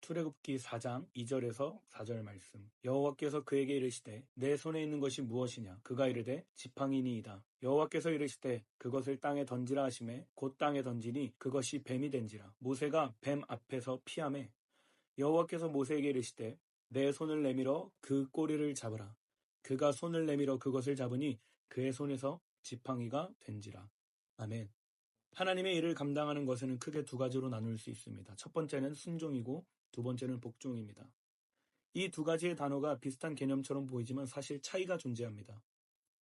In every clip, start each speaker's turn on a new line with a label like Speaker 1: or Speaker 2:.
Speaker 1: 출애굽기 4장 2절에서 4절 말씀. 여호와께서 그에게 이르시되 내 손에 있는 것이 무엇이냐? 그가 이르되 지팡이니이다. 여호와께서 이르시되 그것을 땅에 던지라 하시매 곧 땅에 던지니 그것이 뱀이 된지라. 모세가 뱀 앞에서 피하매 여호와께서 모세에게 이르시되 내 손을 내밀어 그 꼬리를 잡으라. 그가 손을 내밀어 그것을 잡으니 그의 손에서 지팡이가 된지라. 아멘. 하나님의 일을 감당하는 것에는 크게 두 가지로 나눌 수 있습니다. 첫 번째는 순종이고 두 번째는 복종입니다. 이 두 가지의 단어가 비슷한 개념처럼 보이지만 사실 차이가 존재합니다.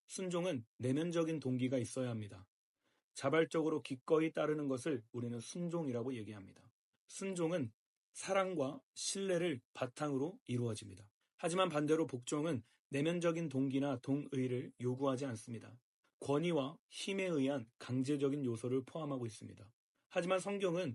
Speaker 1: 순종은 내면적인 동기가 있어야 합니다. 자발적으로 기꺼이 따르는 것을 우리는 순종이라고 얘기합니다. 순종은 사랑과 신뢰를 바탕으로 이루어집니다. 하지만 반대로 복종은 내면적인 동기나 동의를 요구하지 않습니다. 권위와 힘에 의한 강제적인 요소를 포함하고 있습니다. 하지만 성경은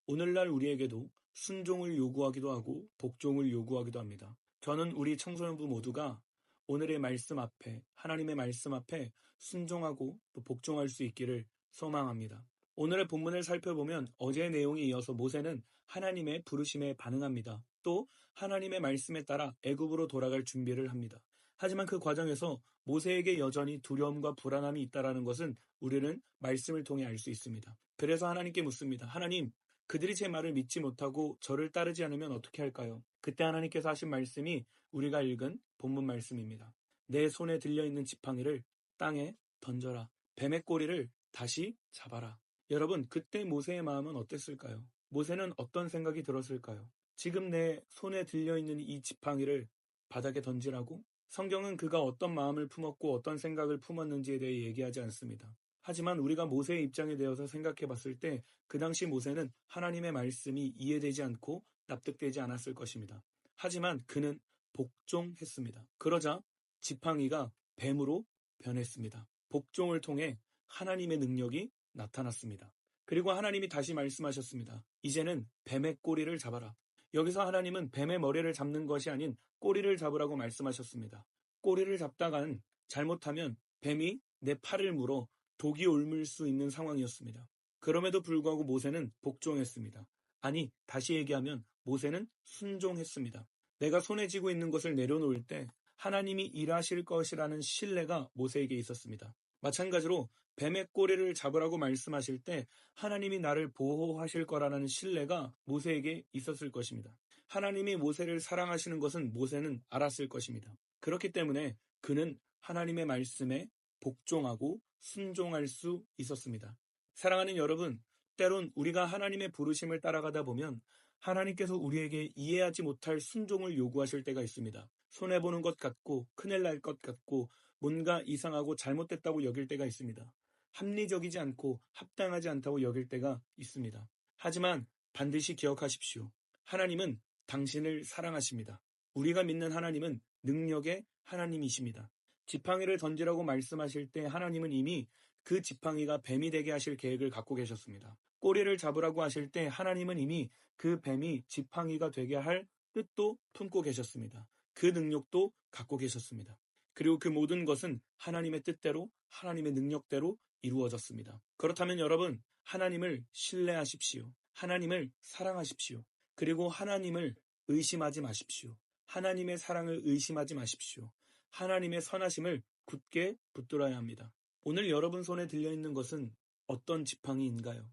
Speaker 1: 오늘날 우리에게도 순종을 요구하기도 하고 복종을 요구하기도 합니다. 저는 우리 청소년부 모두가 오늘의 말씀 앞에, 하나님의 말씀 앞에 순종하고 또 복종할 수 있기를 소망합니다. 오늘의 본문을 살펴보면 어제의 내용에 이어서 모세는 하나님의 부르심에 반응합니다. 또 하나님의 말씀에 따라 애굽으로 돌아갈 준비를 합니다. 하지만 그 과정에서 모세에게 여전히 두려움과 불안함이 있다는 것은 우리는 말씀을 통해 알 수 있습니다. 그래서 하나님께 묻습니다. 하나님, 그들이 제 말을 믿지 못하고 저를 따르지 않으면 어떻게 할까요? 그때 하나님께서 하신 말씀이 우리가 읽은 본문 말씀입니다. 내 손에 들려있는 지팡이를 땅에 던져라. 뱀의 꼬리를 다시 잡아라. 여러분, 그때 모세의 마음은 어땠을까요? 모세는 어떤 생각이 들었을까요? 지금 내 손에 들려있는 이 지팡이를 바닥에 던지라고? 성경은 그가 어떤 마음을 품었고 어떤 생각을 품었는지에 대해 얘기하지 않습니다. 하지만 우리가 모세의 입장에 대해서 생각해 봤을 때 그 당시 모세는 하나님의 말씀이 이해되지 않고 납득되지 않았을 것입니다. 하지만 그는 복종했습니다. 그러자 지팡이가 뱀으로 변했습니다. 복종을 통해 하나님의 능력이 나타났습니다. 그리고 하나님이 다시 말씀하셨습니다. 이제는 뱀의 꼬리를 잡아라. 여기서 하나님은 뱀의 머리를 잡는 것이 아닌 꼬리를 잡으라고 말씀하셨습니다. 꼬리를 잡다간 잘못하면 뱀이 내 팔을 물어 독이 옮을 수 있는 상황이었습니다. 그럼에도 불구하고 모세는 복종했습니다. 아니, 다시 얘기하면 모세는 순종했습니다. 내가 손에 쥐고 있는 것을 내려놓을 때 하나님이 일하실 것이라는 신뢰가 모세에게 있었습니다. 마찬가지로 뱀의 꼬리를 잡으라고 말씀하실 때 하나님이 나를 보호하실 거라는 신뢰가 모세에게 있었을 것입니다. 하나님이 모세를 사랑하시는 것은 모세는 알았을 것입니다. 그렇기 때문에 그는 하나님의 말씀에 복종하고 순종할 수 있었습니다. 사랑하는 여러분, 때론 우리가 하나님의 부르심을 따라가다 보면 하나님께서 우리에게 이해하지 못할 순종을 요구하실 때가 있습니다. 손해보는 것 같고 큰일 날 것 같고 뭔가 이상하고 잘못됐다고 여길 때가 있습니다. 합리적이지 않고 합당하지 않다고 여길 때가 있습니다. 하지만 반드시 기억하십시오. 하나님은 당신을 사랑하십니다. 우리가 믿는 하나님은 능력의 하나님이십니다. 지팡이를 던지라고 말씀하실 때 하나님은 이미 그 지팡이가 뱀이 되게 하실 계획을 갖고 계셨습니다. 꼬리를 잡으라고 하실 때 하나님은 이미 그 뱀이 지팡이가 되게 할 뜻도 품고 계셨습니다. 그 능력도 갖고 계셨습니다. 그리고 그 모든 것은 하나님의 뜻대로 하나님의 능력대로 이루어졌습니다. 그렇다면 여러분, 하나님을 신뢰하십시오. 하나님을 사랑하십시오. 그리고 하나님을 의심하지 마십시오. 하나님의 사랑을 의심하지 마십시오. 하나님의 선하심을 굳게 붙들어야 합니다. 오늘 여러분 손에 들려있는 것은 어떤 지팡이인가요?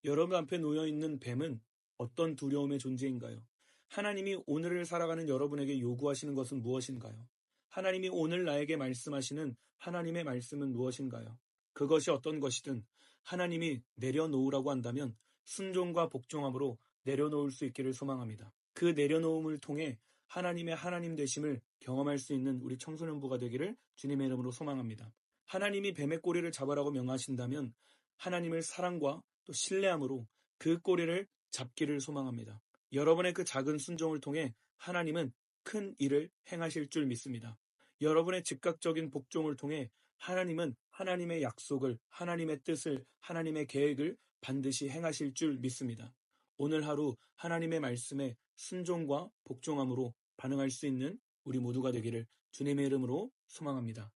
Speaker 1: 여러분 앞에 놓여있는 뱀은 어떤 두려움의 존재인가요? 하나님이 오늘을 살아가는 여러분에게 요구하시는 것은 무엇인가요? 하나님이 오늘 나에게 말씀하시는 하나님의 말씀은 무엇인가요? 그것이 어떤 것이든 하나님이 내려놓으라고 한다면 순종과 복종함으로 내려놓을 수 있기를 소망합니다. 그 내려놓음을 통해 하나님의 하나님 되심을 경험할 수 있는 우리 청소년부가 되기를 주님의 이름으로 소망합니다. 하나님이 뱀의 꼬리를 잡으라고 명하신다면 하나님을 사랑과 또 신뢰함으로 그 꼬리를 잡기를 소망합니다. 여러분의 그 작은 순종을 통해 하나님은 큰 일을 행하실 줄 믿습니다. 여러분의 즉각적인 복종을 통해 하나님은 하나님의 약속을, 하나님의 뜻을, 하나님의 계획을 반드시 행하실 줄 믿습니다. 오늘 하루 하나님의 말씀에 순종과 복종함으로 반응할 수 있는 우리 모두가 되기를 주님의 이름으로 소망합니다.